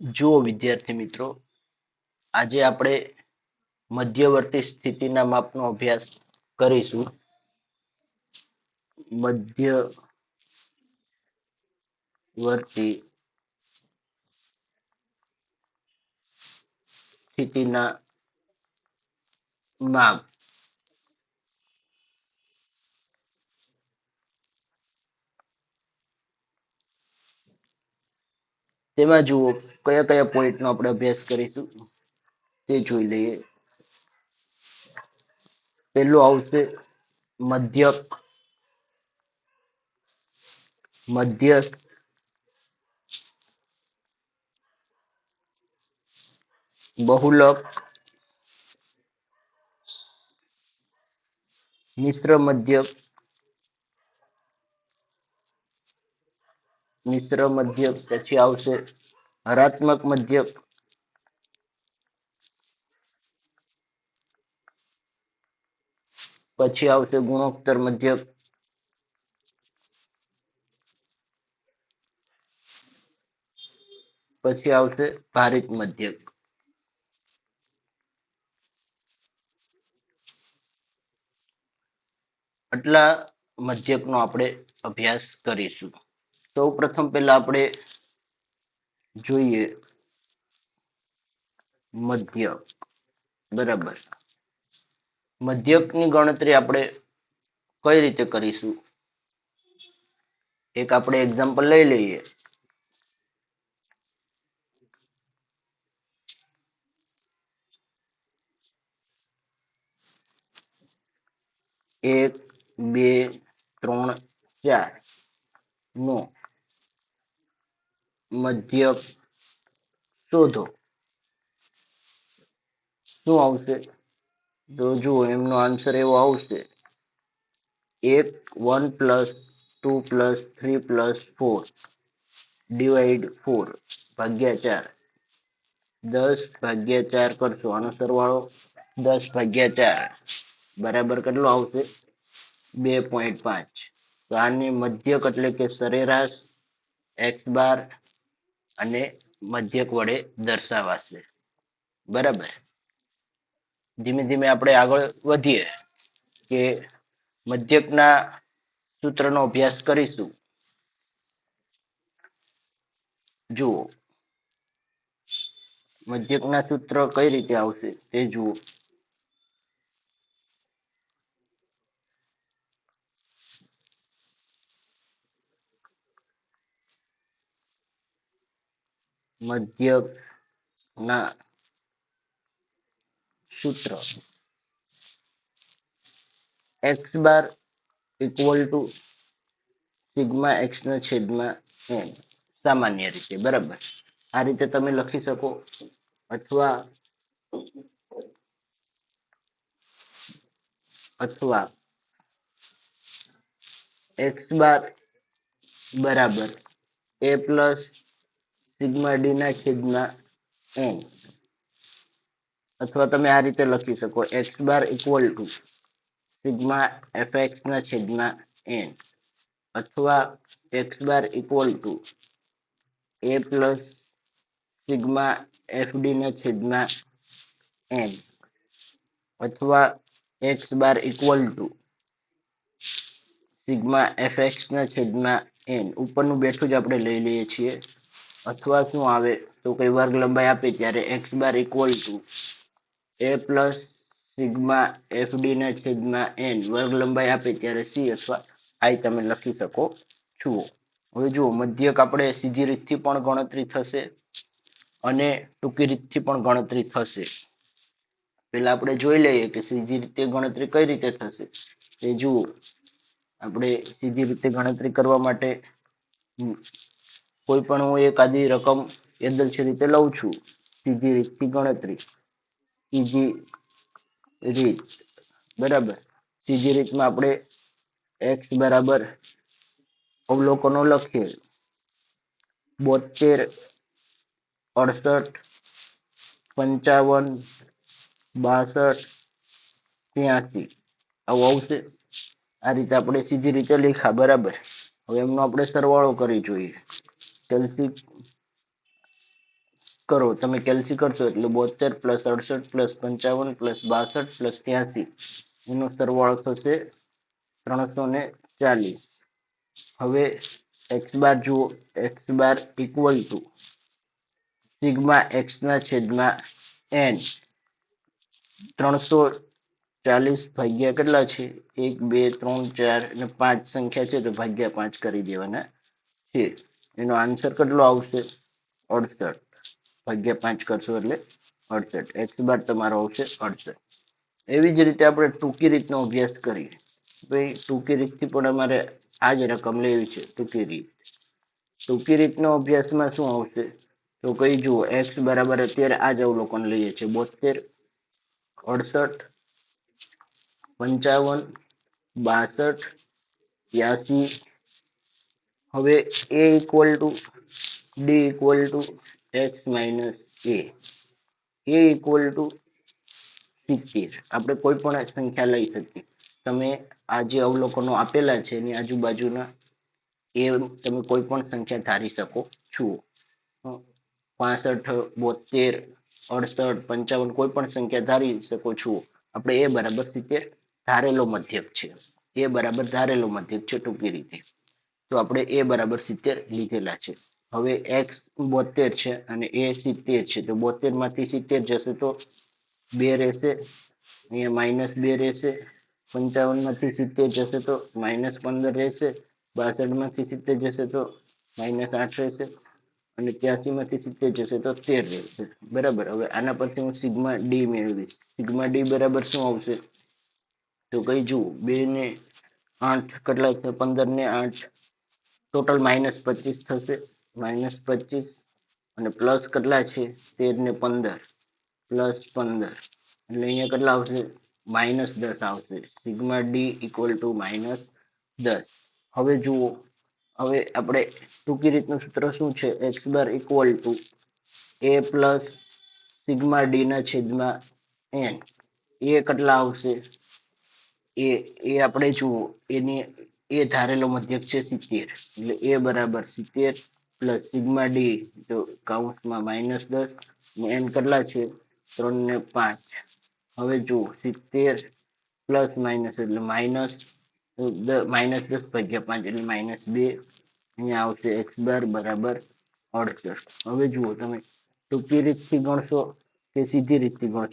જુઓ વિદ્યાર્થી મિત્રો, આજે આપણે મધ્યવર્તી સ્થિતિના માપનો અભ્યાસ કરીશું. મધ્યવર્તી સ્થિતિના માપ. તેમાં જુઓ કયા કયા પોઈન્ટનો આપણે અભ્યાસ કરીશું તે જોઈ લઈએ. પહેલું આવશે મધ્યક, મધ્યસ્થ, બહુલક, મિશ્ર મધ્યક, પછી આવશે હરાત્મક મધ્યક, પછી આવશે ગુણોત્તર મધ્યક, પછી આવશે ભારિત મધ્યક. આટલા મધ્યકનો આપણે અભ્યાસ કરીશું. સૌ પ્રથમ પહેલા આપણે જોઈએ મધ્યક. બરાબર, મધ્યકની ગણતરી આપણે કઈ રીતે કરીશું? એક આપણે એક્ઝામ્પલ લઈ લઈએ. એક, બે, ત્રણ, ચાર નો મધ્યક શોધો. શું આવશે? તો જુઓ, એમનો આન્સર એવો આવશે: 1 1 + 2 + 3 + 4 ડિવાઈડ 4 ભાગ્યા 4. 10/4 કરશો, આનો સરવાળો 10/4 બરાબર કેટલો આવશે? 2.5. તો આની મધ્યક એટલે કે સરેરાશ x બાર અને મધ્યક વડે દર્શાવાશે. બરાબર, ધીમે ધીમે આપણે આગળ વધીએ કે મધ્યકના સૂત્રનો અભ્યાસ કરીશું. જુઓ, મધ્યકના સૂત્ર કઈ રીતે આવશે તે જુઓ. મધ્યકના સૂત્ર x bar equal to sigma x ના છેદમાં n, સામાન્ય રીતે. બરાબર, આ રીતે તમે લખી શકો, અથવા x બાર બરાબર a પ્લસ સિગ્મા d ના છેદમાં n, અથવા તમે આ રીતે લખી શકો: x bar equal to sigma fx ના છેદમાં n, અથવા x bar equal to a plus sigma fd ના છેદમાં n, અથવા x bar equal to sigma fx ના છેદમાં n. ઉપરનું બેઠું જ આપણે લઈ લઈએ છીએ. અથવા શું આવે તો કઈ વર્ગ લંબાઈ આપે ત્યારે x bar equal to a plus sigma fd ના છેદમાં n વર્ગ લંબાઈ આપે ત્યારે c અથવા i તમે લખી શકો છો. હવે જુઓ, મધ્યક આપણે સીધી રીતથી પણ ગણતરી થશે અને ટૂંકી રીતથી પણ ગણતરી થશે. પેલા આપણે જોઈ લઈએ કે સીધી રીતે ગણતરી કઈ રીતે થશે તે જુઓ. આપણે સીધી રીતે ગણતરી કરવા માટે કોઈ પણ હું એકાદી રકમ યદૃચ્છ રીતે લઉં છું. સીધી રીતથી ગણતરી, સીધી રીત. બરાબર, સીધી રીતમાં આપણે x બરાબર અવલોકનો લખીએ: 72, 68, 55, 62, 83 આવું આવશે. આ રીતે આપણે સીધી રીતે લખ્યા. બરાબર, હવે એમનો આપણે સરવાળો કરી જોઈએ. કરો, તમે કેલ્સી કરશો એટલે 72 પ્લસ 68 પ્લસ 55 પ્લસ 62 પ્લસ 83 એનો સરવાળો થશે 340. હવે એક્સ બાર જુઓ, x bar equal to sigma x ના છેદમાં એન. 340 ભાગ્યા કેટલા છે? 1 2 3 4 અને 5 સંખ્યા છે તો ભાગ્યા 5 કરી દેવાના છે. એનો આન્સર કેટલો આવશે? 68. ભાગ્યા 5 કરશો એટલે 68. એક્સ બાર તમારો આવશે 68. એવી જ રીતે આપણે ટૂંકી રીતનો અભ્યાસ કરીએ. ભાઈ ટૂંકી રીતથી પણ અમારે આ જ રકમ લેવી છે. ટૂંકી રીતનો અભ્યાસમાં શું આવશે? તો કઈ જુઓ, એક્સ બરાબર અત્યારે આ જ અવલોકન લઈએ છીએ 72, 68, 55, 62, 83. હવે a equal to D equal to x minus a equal to 70. આપણે કોઈ પણ સંખ્યા લઈ શકીએ. તમે આ જે અવલોકનો આપેલા છે એની આજુબાજુના એ તમે કોઈ પણ સંખ્યા ધારી શકો છો. 65, 72, 68, 55 કોઈ પણ સંખ્યા ધારી શકો છો. આપણે એ બરાબર 70 ધારેલો મધ્યક છે. એ બરાબર ધારેલો મધ્યક છે ટૂંકી રીતે. તો આપણે એ બરાબર 70 લીધેલા છે. હવે એક્સ 72 છે અને એ 70 છે તો 72 માંથી 70 જશે તો 2 રહેશે, અહીંયા માઇનસ 2 રહેશે. 55 માંથી 70 જશે તો -15 રહેશે. 62 માંથી 70 જશે તો -8 રહેશે અને 83 માંથી 70 જશે તો 13 રહેશે. બરાબર. હવે આના પરથી હું સિગ્મા ડી મેળવીશ. સિગ્મા ડી બરાબર શું આવશે? તો કઈ જુઓ, 2 ને 8 કેટલા છે? 15 ને 8 ટોટલ -25 થશે. -25 અને પ્લસ કેટલા છે? 13 ને 15 પ્લસ 15 એટલે અહીંયા કેટલા આવશે? -10 આવશે. Sigma D equal to -10. હવે જુઓ, હવે આપણે ટૂંકી રીતનું સૂત્ર શું છે? X bar equal to A plus sigma D ના છેદમાં એન. એ કેટલા આવશે? એ આપણે જુઓ, એની એ ધારેલો મધ્યક છે 70 એટલે એ બરાબર 70 પ્લસ સિગ્મા ડી તો કૌંસમાં -10 ને એન કેટલા છે? 3 ને 5. હવે જુઓ 70 પ્લસ માઇનસ એટલે માઇનસ -10 ભાગ્યા 5 એટલે -2. અહીંયા આવશે એક્સ બાર બરાબર 68. હવે જુઓ, તમે ટૂંકી રીતથી ગણશો કે સીધી રીતથી ગણશો?